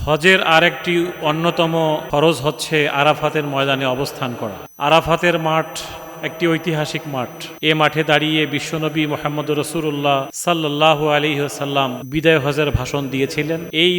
হজের আরেকটি অন্যতম ফরজ হচ্ছে আরাফাতের ময়দানে অবস্থান করা। আরাফাতের মাঠ একটি ঐতিহাসিক মাঠ। এ মাঠে দাঁড়িয়ে বিশ্বনবী মুহাম্মদ রাসূলুল্লাহ সাল্লাল্লাহু আলাইহি ওয়াসাল্লাম বিদায় হজের ভাষণ দিয়েছিলেন। এই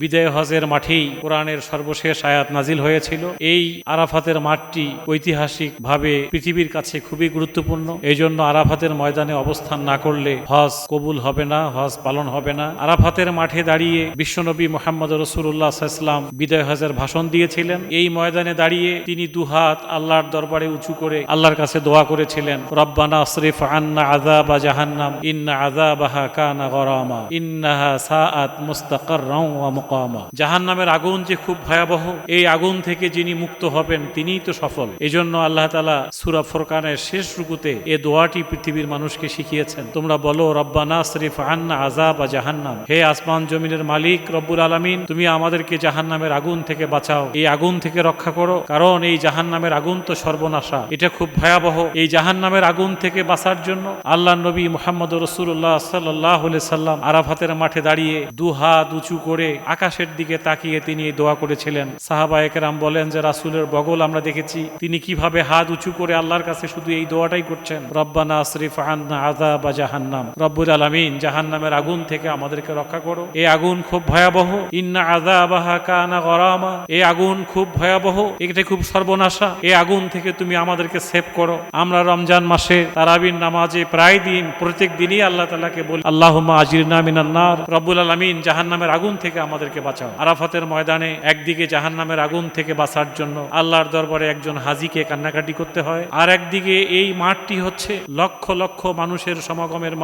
বিদায় হজের মাঠেই কোরআনের সর্বশেষ আয়াত নাজিল হয়েছিল। এই আরাফাতের মাঠটি ঐতিহাসিকভাবে পৃথিবীর কাছে খুবই গুরুত্বপূর্ণ। এই জন্য আরাফাতের ময়দানে অবস্থান না করলে হজ কবুল হবে না, হজ পালন হবে না। আরাফাতের মাঠে দাঁড়িয়ে বিশ্বনবী মুহাম্মদ রাসূলুল্লাহ সাল্লাল্লাহু আলাইহি ওয়াসাল্লাম বিদায় হজের ভাষণ দিয়েছিলেন। এই ময়দানে দাঁড়িয়ে তিনি দুহাত আল্লাহর দরবারে উঁচু করে আল্লাহর কাছে দোয়া করেছিলেন, রব্বানা আসরিফ আন্না আযাবা জাহান্নাম ইন্না আযাবাহা কানা গরামা ইন্নাহা সাআত মুস্তাকাররান ওয়া মুকামা। জাহান্নামের আগুন যে খুব ভয়াবহ, এই আগুন থেকে যিনি মুক্ত হবেন তিনিই তো সফল। এজন্য আল্লাহ তাআলা সূরা ফুরকানের শেষ রুকুতে এই দোয়াটি পৃথিবীর মানুষকে শিখিয়েছেন। তোমরা বলো, রব্বানা আসরিফ আন্না আযাবা জাহান্নাম, হে আসমান জমিনের মালিক রব্বুল আলামিন, তুমি আমাদেরকে জাহান্নামের আগুন থেকে বাঁচাও, এই আগুন থেকে রক্ষা করো। কারণ এই জাহান্নামের আগুন তো সর্বনাশা, এটা খুব ভয়াবহ। এই জাহান্নামের আগুন থেকে বাঁচার জন্য আল্লাহর নবী মুহাম্মদ রাসূলুল্লাহ সাল্লাল্লাহু আলাইহি সাল্লাম আরাফাতের মাঠে দাঁড়িয়ে দুহাত উঁচু করে আকাশের দিকে তাকিয়ে তিনি এই দোয়া করেছিলেন। সাহাবায়ে কেরাম বলেন যে রাসূলের বগল আমরা দেখেছি তিনি কিভাবে হাত উঁচু করে আল্লাহর কাছে শুধু এই দোয়াটাই করছেন, রব্বানা আসরিফ আন্না আযাবা জাহান্নাম, রব্বুল আলামিন জাহান্নামের আগুন থেকে আমাদেরকে রক্ষা করো। এই আগুন খুব ভয়াবহ, ইন্না আযাবাহা কানা গরামা, এই আগুন খুব ভয়াবহ, এটা খুব সর্বনাশা। এই আগুন থেকে তুমি আমাদেরকে সেভ করো। আমরা রমজান মাসে তারাবির নামাজে প্রায় দিন প্রত্যেক দিনই আল্লাহ তাআলাকে বলি, আল্লাহুম্মা আজিরনা মিনান নার, রব্বুল আলামিন জাহান্নামের আগুন থেকে আমাদেরকে বাঁচাও। আরাফাতের ময়দানে একদিকে জাহান্নামের আগুন থেকে বাঁচার জন্য আল্লাহর দরবারে একজন হাজীকে কান্নাকাটি করতে হয়, আর একদিকে এই মাঠটি হচ্ছে লক্ষ লক্ষ মানুষের সমাগমের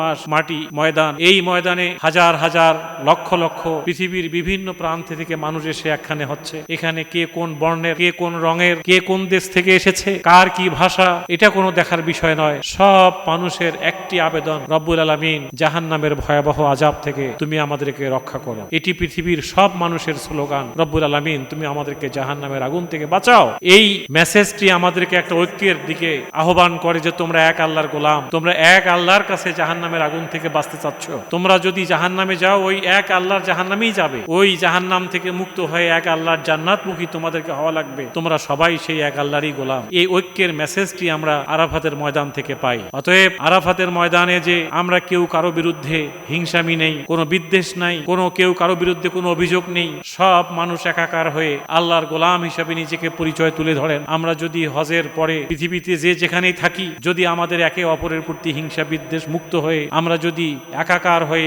ময়দান। এই ময়দানে হাজার হাজার লক্ষ লক্ষ পৃথিবীর বিভিন্ন প্রান্ত থেকে মানুষ এসে একখানে হচ্ছে। এখানে কে কোন বর্ণের, কে কোন রঙের, কে কোন দেশ থেকে এসেছে, কার কি ভাষা, এটা কোনো দেখার বিষয় নয়। সব মানুষের একটি আবেদন, রব্বুল আলামিন জাহান্নামের ভয়াবহ আযাব থেকে তুমি আমাদেরকে রক্ষা করো। এটি পৃথিবীর সব মানুষের স্লোগান, রব্বুল আলামিন তুমি আমাদেরকে জাহান্নামের আগুন থেকে বাঁচাও। এই মেসেজটি আমাদেরকে একটা ঐক্যের দিকে আহ্বান করে যে তোমরা এক আল্লাহর গোলাম, তোমরা এক আল্লাহর কাছে জাহান্নামের আগুন থেকে বাঁচতে চাচ্ছ। তোমরা যদি জাহান্নামে যাও, ওই এক আল্লাহর জাহান্নামেই যাবে। ওই জাহান্নাম থেকে মুক্ত হয়ে এক আল্লাহর জান্নাতমুখী তোমাদেরকে হওয়া লাগবে। তোমরা সবাই সেই এক আল্লাহরই গোলাম। এই ঐক্যের মেসেজটি আমরা আরাফাতের ময়দান থেকে পাই। অতএব আরাফাতের ময়দানে যে আমরা কেউ কারো বিরুদ্ধে হিংসামি নেই, কোনো বিদ্বেষ নাই, কেউ কারো বিরুদ্ধে কোনো অভিযোগ নেই, সব মানুষ একাকার হয়ে আল্লাহর গোলাম হিসাবে নিজেকে পরিচয় তুলে ধরেন। আমরা যদি হজের পরে পৃথিবীতে যে যেখানেই থাকি, যদি আমাদের একে অপরের প্রতি হিংসা বিদ্বেষ মুক্ত হয়ে আমরা যদি একাকার হয়ে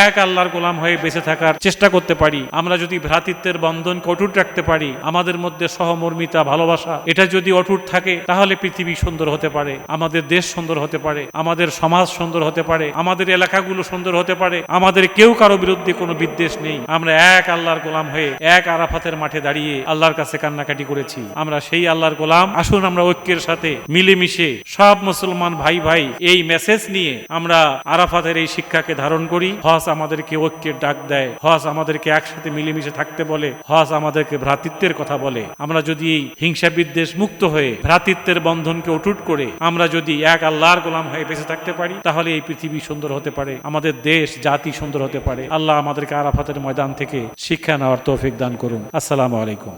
এক আল্লাহর গোলাম হয়ে বেঁচে থাকার চেষ্টা করতে পারি, আমরা যদি ভ্রাতৃত্বের বন্ধনকে অটুট রাখতে পারি, আমাদের মধ্যে সহমর্মিতা ভালোবাসা এটা যদি অটুট থাকে, তাহলে পৃথিবী সুন্দর হতে পারে, আমাদের দেশ সুন্দর হতে পারে, আমাদের সমাজ সুন্দর হতে পারে, আমাদের এলাকাগুলো সুন্দর হতে পারে। আমাদের কেউ কারো বিরুদ্ধে কোনো বিদ্বেষ নেই। আমরা এক আল্লাহর গোলাম হয়ে এক আরাফাতের মাঠে দাঁড়িয়ে আল্লাহর কাছে কান্নাকাটি করেছি। আমরা সেই আল্লাহর গোলাম। আসুন আমরা ঐক্যের সাথে মিলেমিশে সব মুসলমান ভাই ভাই এই মেসেজ নিয়ে আমরা আরাফাতের এই শিক্ষাকে ধারণ করি। হজ আমাদেরকে ঐক্যের ডাক দেয়, হজ আমাদেরকে একসাথে মিলেমিশে থাকতে বলে, হজ আমাদেরকে ভ্রাতৃত্বের কথা বলে। আমরা যদি হিংসা বিদ্বেষ মুক্ত হয়ে ভ্রাতৃত্বের বন্ধনকে অটুট করে আমরা যদি এক আল্লাহর গোলাম হয়ে বেঁচে থাকতে পারি, তাহলে এই পৃথিবী সুন্দর হতে পারে, আমাদের দেশ জাতি সুন্দর হতে পারে। আল্লাহ আমাদেরকে আরাফাতের ময়দান থেকে শিক্ষা নেওয়ার তৌফিক দান করুন। আসসালামু আলাইকুম।